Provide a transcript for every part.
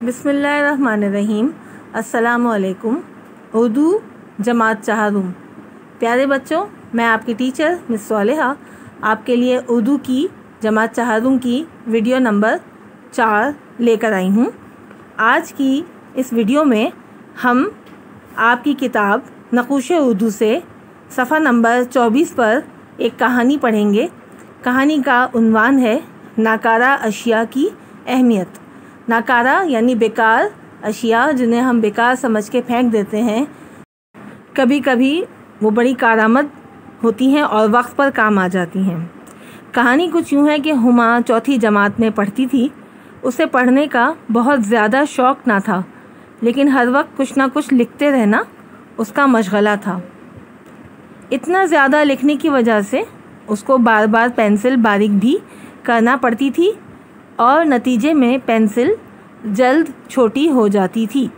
बिस्मिल्लाहिर्रहमानिर्रहीम। अस्सलामु अलैकुम। उर्दू जमात चहारुम। प्यारे बच्चों, मैं आपकी टीचर मिस सालेहा आपके लिए उर्दू की जमात चहारुम की वीडियो नंबर 4 लेकर आई हूँ। आज की इस वीडियो में हम आपकी किताब नक़ूश उर्दू से सफ़ा नंबर 24 पर एक कहानी पढ़ेंगे। कहानी का उन्वान है नाकारा अशिया की अहमियत। नाकारा यानी बेकार अशिया, जिन्हें हम बेकार समझ के फेंक देते हैं, कभी कभी वो बड़ी कारआमद होती हैं और वक्त पर काम आ जाती हैं। कहानी कुछ यूँ है कि हुमा चौथी जमात में पढ़ती थी। उसे पढ़ने का बहुत ज़्यादा शौक़ ना था, लेकिन हर वक्त कुछ ना कुछ लिखते रहना उसका मशगला था। इतना ज़्यादा लिखने की वजह से उसको बार बार पेंसिल बारीक भी करना पड़ती थी और नतीजे में पेंसिल जल्द छोटी हो जाती थी।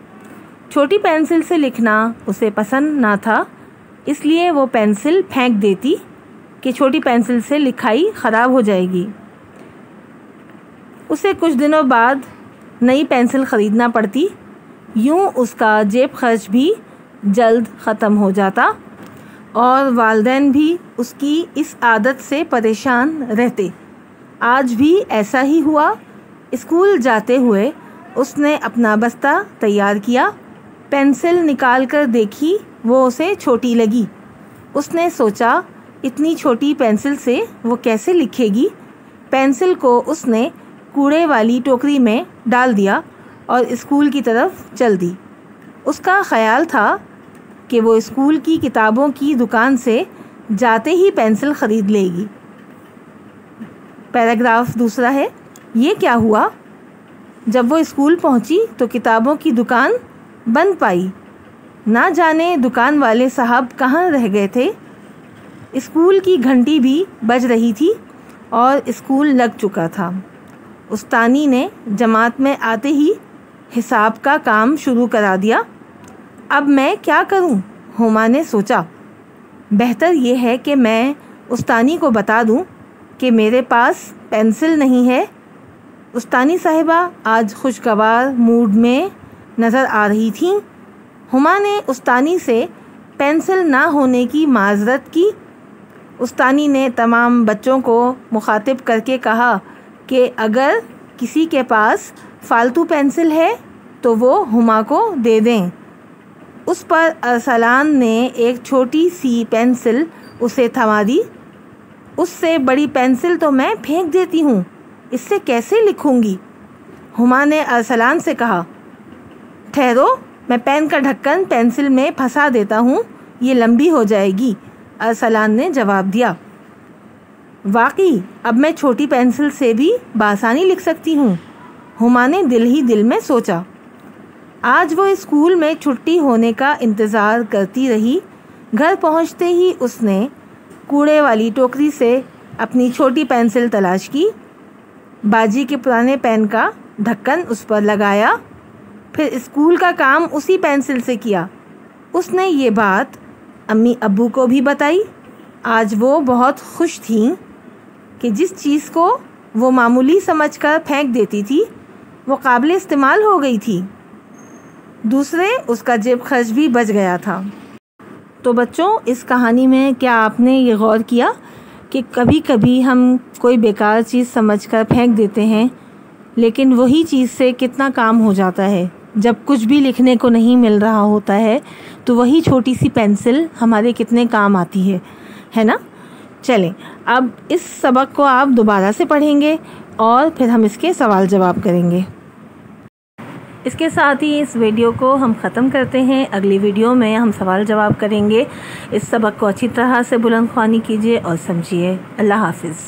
छोटी पेंसिल से लिखना उसे पसंद ना था, इसलिए वो पेंसिल फेंक देती कि छोटी पेंसिल से लिखाई ख़राब हो जाएगी। उसे कुछ दिनों बाद नई पेंसिल ख़रीदना पड़ती। यूँ उसका जेब खर्च भी जल्द ख़त्म हो जाता और वालिदैन भी उसकी इस आदत से परेशान रहते। आज भी ऐसा ही हुआ। स्कूल जाते हुए उसने अपना बस्ता तैयार किया। पेंसिल निकाल कर देखी, वो उसे छोटी लगी। उसने सोचा इतनी छोटी पेंसिल से वो कैसे लिखेगी। पेंसिल को उसने कूड़े वाली टोकरी में डाल दिया और स्कूल की तरफ चल दी। उसका ख्याल था कि वो स्कूल की किताबों की दुकान से जाते ही पेंसिल ख़रीद लेगी। पैराग्राफ दूसरा है। ये क्या हुआ? जब वो स्कूल पहुंची तो किताबों की दुकान बंद पाई। ना जाने दुकान वाले साहब कहाँ रह गए थे। स्कूल की घंटी भी बज रही थी और स्कूल लग चुका था। उस्तानी ने जमात में आते ही हिसाब का काम शुरू करा दिया। अब मैं क्या करूं? हुमा ने सोचा। बेहतर ये है कि मैं उस्तानी को बता दूं कि मेरे पास पेंसिल नहीं है। उस्तानी साहिबा आज खुशगवार मूड में नज़र आ रही थीं। हुमा ने उस्तानी से पेंसिल ना होने की माज़रत की। उस्तानी ने तमाम बच्चों को मुखातिब करके कहा कि अगर किसी के पास फ़ालतू पेंसिल है तो वो हुमा को दे दें। उस पर अरसलान ने एक छोटी सी पेंसिल उसे थमा दी। उससे बड़ी पेंसिल तो मैं फेंक देती हूँ, इससे कैसे लिखूँगी? हुमा ने अरसलान से कहा। ठहरो, मैं पेन का ढक्कन पेंसिल में फंसा देता हूँ, ये लंबी हो जाएगी, अरसलान ने जवाब दिया। वाकई अब मैं छोटी पेंसिल से भी बासानी लिख सकती हूँ, हुमा ने दिल ही दिल में सोचा। आज वो स्कूल में छुट्टी होने का इंतज़ार करती रही। घर पहुँचते ही उसने कूड़े वाली टोकरी से अपनी छोटी पेंसिल तलाश की। बाजी के पुराने पेन का ढक्कन उस पर लगाया, फिर स्कूल का काम उसी पेंसिल से किया। उसने ये बात अम्मी अब्बू को भी बताई। आज वो बहुत खुश थीं कि जिस चीज़ को वो मामूली समझकर फेंक देती थी वो काबिल इस्तेमाल हो गई थी। दूसरे उसका जेब खर्च भी बच गया था। तो बच्चों, इस कहानी में क्या आपने ये गौर किया कि कभी कभी हम कोई बेकार चीज़ समझकर फेंक देते हैं, लेकिन वही चीज़ से कितना काम हो जाता है। जब कुछ भी लिखने को नहीं मिल रहा होता है तो वही छोटी सी पेंसिल हमारे कितने काम आती है ना। चलें, अब इस सबक को आप दोबारा से पढ़ेंगे और फिर हम इसके सवाल जवाब करेंगे। इसके साथ ही इस वीडियो को हम ख़त्म करते हैं। अगली वीडियो में हम सवाल जवाब करेंगे। इस सबक को अच्छी तरह से बुलंद ख्वानी कीजिए और समझिए। अल्लाह हाफ़िज़।